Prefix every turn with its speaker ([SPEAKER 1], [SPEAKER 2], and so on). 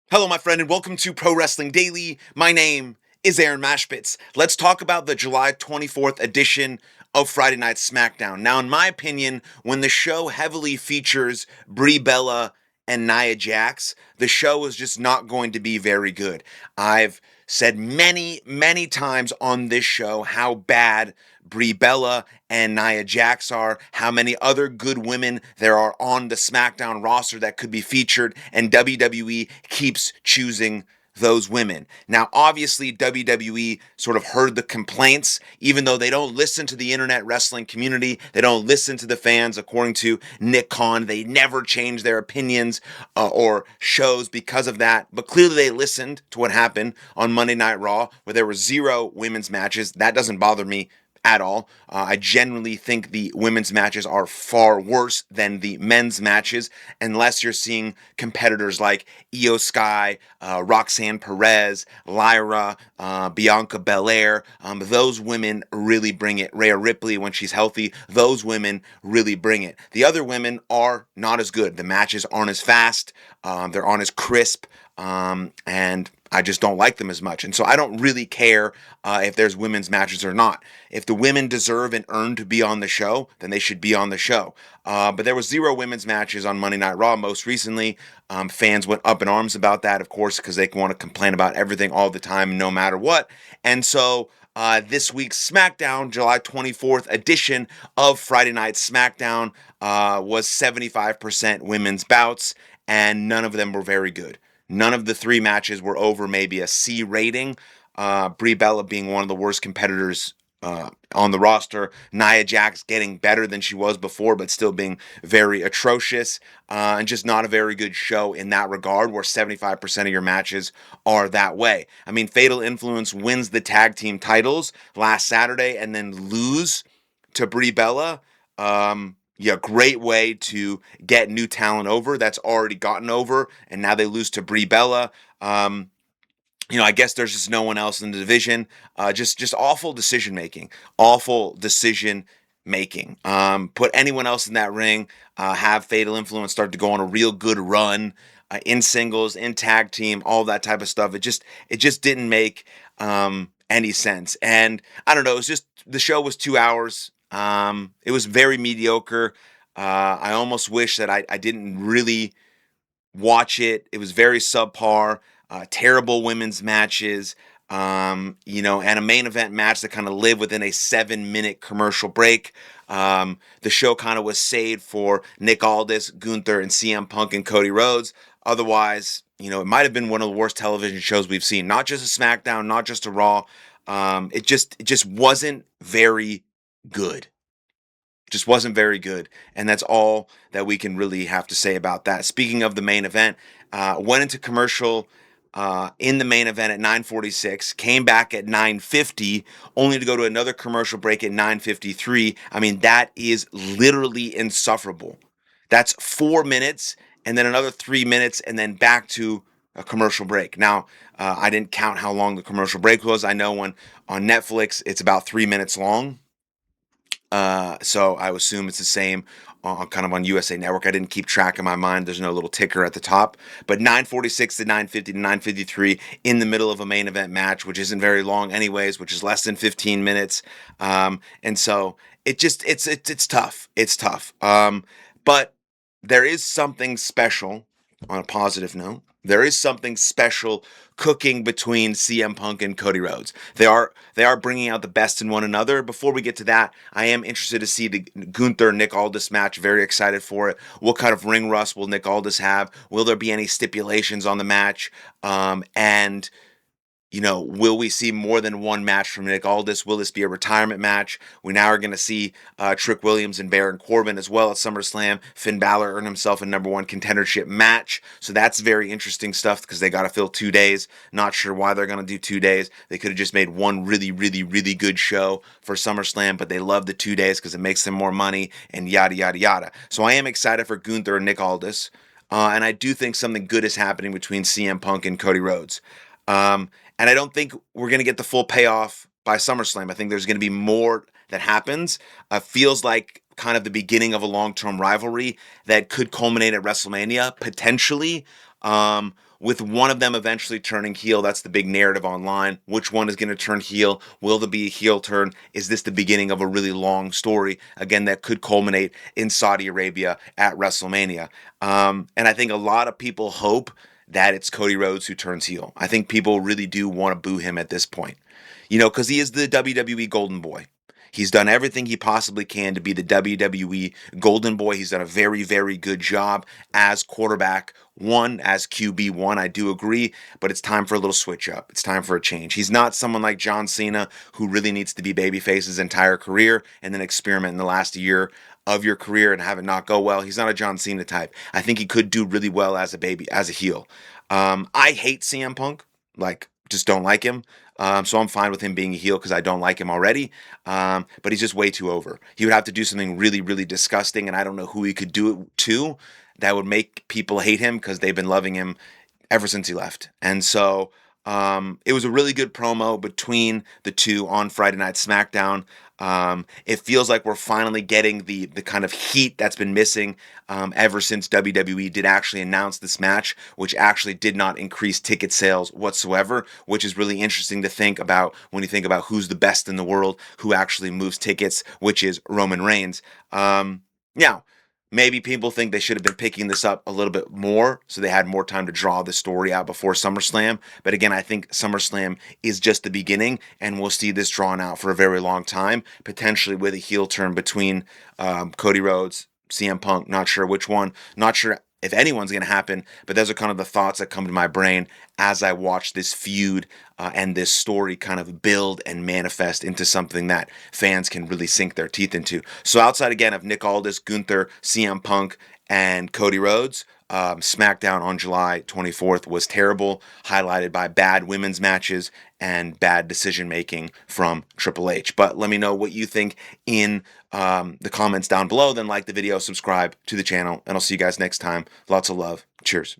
[SPEAKER 1] Hello, my friend, and welcome to Pro Wrestling Daily. My name is Aaron Machbitz. Let's talk about the July 24th edition of Friday Night SmackDown. Now, in my opinion, when the show heavily features Brie Bella and Nia Jax, the show is just not going to be very good. I've said many times on this show how bad Brie Bella and Nia Jax are, how many other good women there are on the SmackDown roster that could be featured, and WWE keeps choosing those women. Now, obviously, WWE sort of heard the complaints, even though they don't listen to the internet wrestling community, they don't listen to the fans. According to Nick Khan, they never change their opinions or shows because of that. But clearly, they listened to what happened on Monday Night Raw, where there were 0 women's matches. That doesn't bother me at all. I genuinely think the women's matches are far worse than the men's matches, unless you're seeing competitors like Io Sky, Roxanne Perez, Lyra, Bianca Belair. Those women really bring it. Rhea Ripley, when she's healthy, those women really bring it. The other women are not as good. The matches aren't as fast. They aren't as crisp. And I just don't like them as much. And so I don't really care if there's women's matches or not. If the women deserve and earn to be on the show, then they should be on the show. But there was 0 women's matches on Monday Night Raw most recently. Fans went up in arms about that, of course, because they want to complain about everything all the time, no matter what. And so this week's SmackDown, July 24th edition of Friday Night SmackDown, was 75% women's bouts, and none of them were very good. None of the 3 matches were over maybe a C rating. Brie Bella being one of the worst competitors on the roster. Nia Jax getting better than she was before, but still being very atrocious. And just not a very good show in that regard, where 75% of your matches are that way. I mean, Fatal Influence wins the tag team titles last Saturday and then lose to Brie Bella. Yeah, great way to get new talent over that's already gotten over, and now they lose to Brie Bella. I guess there's just no one else in the division. Just awful decision making. Awful decision making. Put anyone else in that ring. Have Fatal Influence start to go on a real good run in singles, in tag team, all that type of stuff. It just didn't make any sense. And I don't know. It was just the show was 2 hours. It was very mediocre. I almost wish that I didn't really watch it. It was very subpar. Terrible women's matches. And a main event match that kind of lived within a 7-minute commercial break. The show kind of was saved for Nick Aldis, Gunther, and CM Punk and Cody Rhodes. Otherwise, it might have been one of the worst television shows we've seen. Not just a SmackDown, not just a Raw. It just wasn't very good. Just wasn't very good, and that's all that we can really have to say about that. Speaking of the main event, went into commercial in the main event at 9:46, came back at 9:50, only to go to another commercial break at 9:53. I mean, that is literally insufferable. That's 4 minutes, and then another 3 minutes, and then back to a commercial break. Now, I didn't count how long the commercial break was. I know on Netflix it's about 3 minutes long. So I assume it's the same kind of on USA Network. I didn't keep track in my mind. There's no little ticker at the top. But 9:46 to 9:50 to 9:53 in the middle of a main event match, which isn't very long anyways, which is less than 15 minutes. And so it's tough. It's tough. But there is something special on a positive note. There is something special cooking between CM Punk and Cody Rhodes. They are bringing out the best in one another. Before we get to that, I am interested to see the Gunther Nick Aldis match. Very excited for it. What kind of ring rust will Nick Aldis have? Will there be any stipulations on the match? And will we see more than one match from Nick Aldis? Will this be a retirement match? We now are going to see Trick Williams and Baron Corbin as well at SummerSlam. Finn Balor earned himself a #1 contendership match. So that's very interesting stuff because they got to fill 2 days. Not sure why they're going to do 2 days. They could have just made one really, really, really good show for SummerSlam, but they love the 2 days because it makes them more money and yada, yada, yada. So I am excited for Gunther and Nick Aldis. And I do think something good is happening between CM Punk and Cody Rhodes. And I don't think we're going to get the full payoff by SummerSlam. I think there's going to be more that happens. Feels like kind of the beginning of a long-term rivalry that could culminate at WrestleMania, potentially. with one of them eventually turning heel. That's the big narrative online. Which one is going to turn heel? Will there be a heel turn? Is this the beginning of a really long story, again, that could culminate in Saudi Arabia at WrestleMania? And I think a lot of people hope that it's Cody Rhodes who turns heel. I think people really do want to boo him at this point, because he is the WWE Golden Boy. He's done everything he possibly can to be the WWE Golden Boy. He's done a very, very good job as quarterback one, as QB1. I do agree, but it's time for a little switch up. It's time for a change. He's not someone like John Cena who really needs to be babyface his entire career and then experiment in the last year of your career and have it not go well. He's not a John Cena type. I think he could do really well as a heel. I hate CM Punk. Just don't like him. So I'm fine with him being a heel because I don't like him already. But he's just way too over. He would have to do something really, really disgusting, and I don't know who he could do it to that would make people hate him because they've been loving him ever since he left. And so it was a really good promo between the two on Friday Night SmackDown. It feels like we're finally getting the kind of heat that's been missing ever since WWE did actually announce this match, which actually did not increase ticket sales whatsoever, which is really interesting to think about when you think about who's the best in the world, who actually moves tickets, which is Roman Reigns. Now, maybe people think they should have been picking this up a little bit more so they had more time to draw the story out before SummerSlam. But again, I think SummerSlam is just the beginning, and we'll see this drawn out for a very long time, potentially with a heel turn between Cody Rhodes, CM Punk. Not sure which one. Not sure if anyone's going to happen, but those are kind of the thoughts that come to my brain as I watch this feud and this story kind of build and manifest into something that fans can really sink their teeth into. So outside, again, of Nick Aldis, Gunther, CM Punk, and Cody Rhodes, SmackDown on July 24th was terrible, highlighted by bad women's matches and bad decision-making from Triple H. But let me know what you think in the comments down below. Then like the video, subscribe to the channel, and I'll see you guys next time. Lots of love. Cheers.